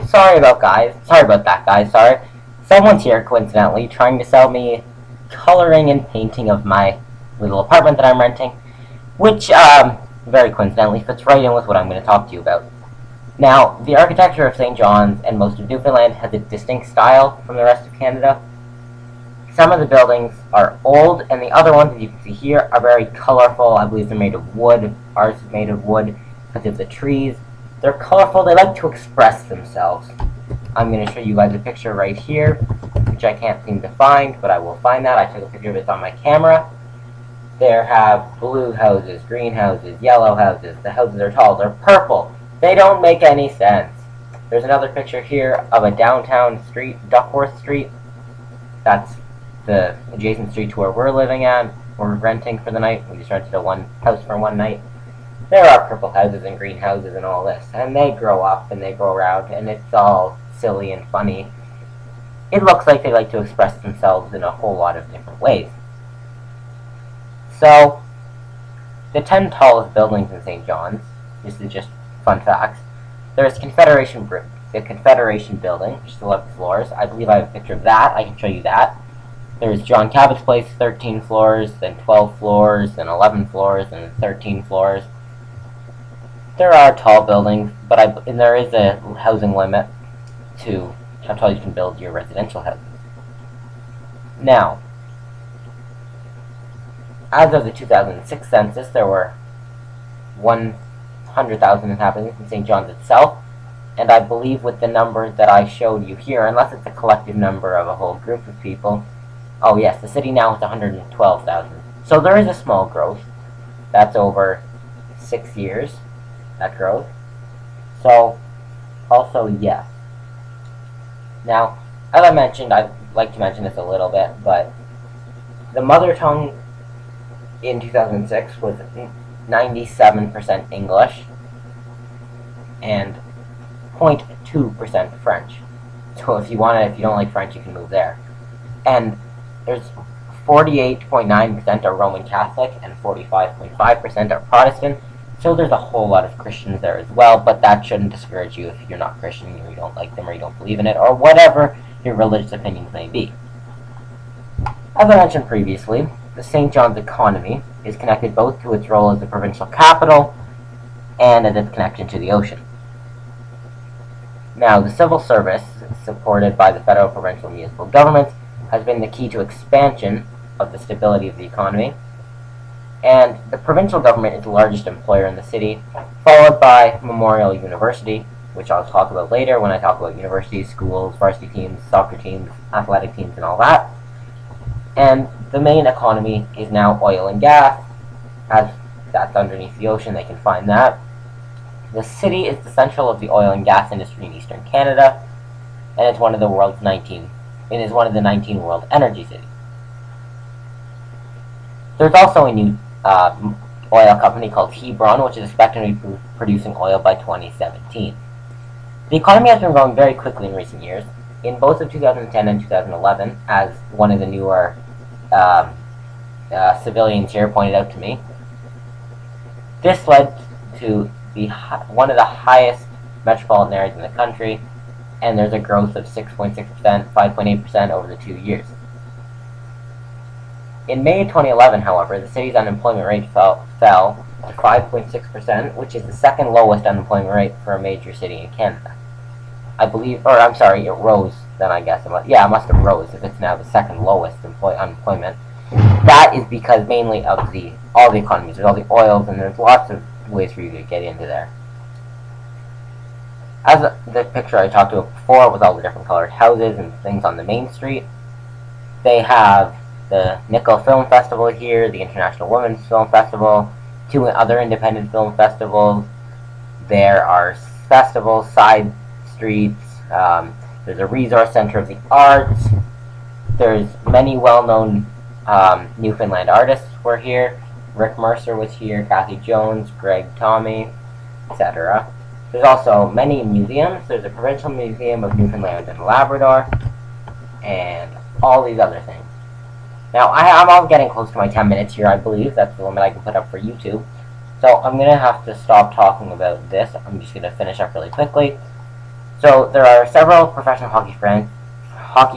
sorry about that, guys. Sorry. Someone's here, coincidentally, trying to sell me coloring and painting of my little apartment that I'm renting, which, very coincidentally, fits right in with what I'm going to talk to you about. Now, the architecture of St. John's and most of Newfoundland has a distinct style from the rest of Canada. Some of the buildings are old, and the other ones, as you can see here, are very colorful. I believe they're made of wood. Ours is made of wood because of the trees. They're colorful. They like to express themselves. I'm going to show you guys a picture right here, which I can't seem to find, but I will find that. I took a picture of it on my camera. There have blue houses, green houses, yellow houses. The houses are tall. They're purple. They don't make any sense. There's another picture here of a downtown street, Duckworth Street. That's the adjacent street to where we're living at. We're renting for the night. We just rented one house for one night. There are purple houses and green houses and all this, and they grow up and they grow around, and it's all silly and funny. It looks like they like to express themselves in a whole lot of different ways. So, the 10 tallest buildings in St. John's, this is just fun facts. There's the Confederation Building, which is 11 floors. I believe I have a picture of that. I can show you that. There's John Cabot's Place, 13 floors, then 12 floors, then 11 floors, and 13 floors. There are tall buildings, but there is a housing limit to how tall you can build your residential houses. Now, as of the 2006 census, there were 100,000 inhabitants in St. John's itself, and I believe with the numbers that I showed you here, unless it's a collective number of a whole group of people, oh yes, the city now has 112,000. So there is a small growth. That's over 6 years, that growth. So, also yes. Now, as I mentioned, I'd like to mention this a little bit, but the mother tongue in 2006 was 97% English and 0.2% French. So if you don't like French, you can move there. And there's 48.9% are Roman Catholic and 45.5% are Protestant. So there's a whole lot of Christians there as well, but that shouldn't discourage you if you're not Christian or you don't like them or you don't believe in it or whatever your religious opinions may be. As I mentioned previously, the St. John's economy is connected both to its role as the provincial capital and as its connection to the ocean. Now, the civil service, supported by the federal, provincial, and municipal governments, has been the key to expansion of the stability of the economy. And the provincial government is the largest employer in the city, followed by Memorial University, which I'll talk about later when I talk about universities, schools, varsity teams, soccer teams, athletic teams, and all that. And the main economy is now oil and gas, as that's underneath the ocean, they can find that. The city is the central of the oil and gas industry in eastern Canada, and it's one of the 19 world energy cities. There's also a new oil company called Hebron, which is expected to be producing oil by 2017. The economy has been growing very quickly in recent years. In both of 2010 and 2011, as one of the newer civilians here pointed out to me, this led to one of the highest metropolitan areas in the country, and there's a growth of 6.6%, 5.8% over the 2 years. In May 2011, however, the city's unemployment rate fell to 5.6%, which is the second lowest unemployment rate for a major city in Canada. It rose then, I guess. It must have rose if it's now the second lowest unemployment. That is because mainly of all the economies. There's all the oils, and there's lots of ways for you to get into there. As the picture I talked about before with all the different colored houses and things on the main street, they have the Nickel Film Festival here, the International Women's Film Festival, 2 other independent film festivals. There are festivals, side streets, there's a resource center of the arts, there's many well-known Newfoundland artists were here. Rick Mercer was here, Kathy Jones, Greg Tommy, etc. There's also many museums. There's a Provincial Museum of Newfoundland and Labrador, and all these other things. Now, I'm all getting close to my 10 minutes here, I believe. That's the limit I can put up for YouTube. So I'm going to have to stop talking about this. I'm just going to finish up really quickly. So there are several professional hockey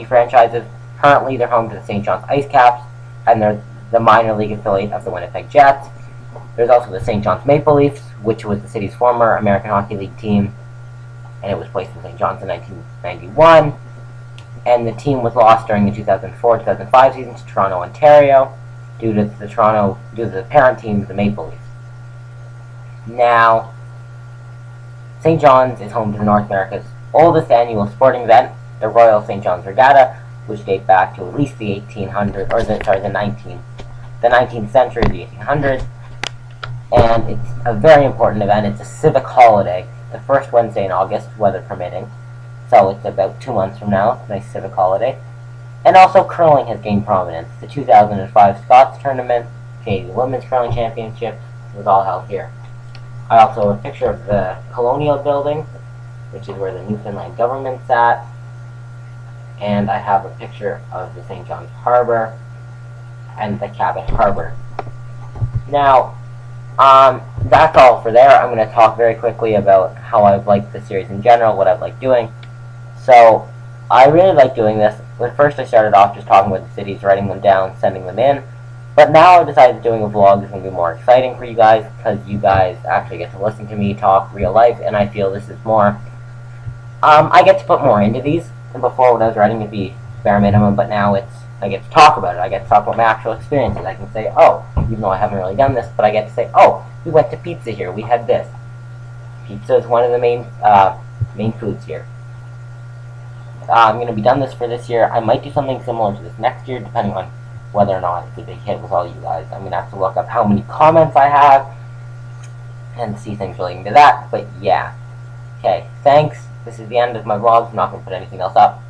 franchises. Currently, they're home to the St. John's Ice Caps, and they're the minor league affiliate of the Winnipeg Jets. There's also the St. John's Maple Leafs, which was the city's former American Hockey League team, and it was placed in St. John's in 1991. And the team was lost during the 2004-2005 season to Toronto, Ontario, due to the parent team, the Maple Leafs. Now, St. John's is home to North America's oldest annual sporting event, the Royal St. John's Regatta, which date back to at least the 1800s, or the 19th century, the 1800s. And it's a very important event. It's a civic holiday, the first Wednesday in August, weather permitting. So it's about 2 months from now. It's a nice civic holiday. And also curling has gained prominence. The 2005 Scots Tournament, Canadian Women's Curling Championship, was all held here. I also have a picture of the Colonial Building, which is where the Newfoundland government sat. And I have a picture of the St. John's Harbor and the Cabot Harbor. Now, that's all for there. I'm going to talk very quickly about how I've liked the series in general, what I've liked doing. So, I really like doing this. At first I started off just talking about the cities, writing them down, sending them in. But now I've decided doing a vlog is going to be more exciting for you guys, because you guys actually get to listen to me talk real life, and I feel this is more... I get to put more into these. And before, when I was writing, it'd be bare minimum, but now I get to talk about it. I get to talk about my actual experiences. I can say, oh, even though I haven't really done this, but I get to say, oh, we went to pizza here, we had this. Pizza is one of the main foods here. I'm going to be done this for this year. I might do something similar to this next year, depending on whether or not it's a big hit with all you guys. I'm going to have to look up how many comments I have and see things relating to that, but yeah. Okay, thanks. This is the end of my vlog. I'm not going to put anything else up.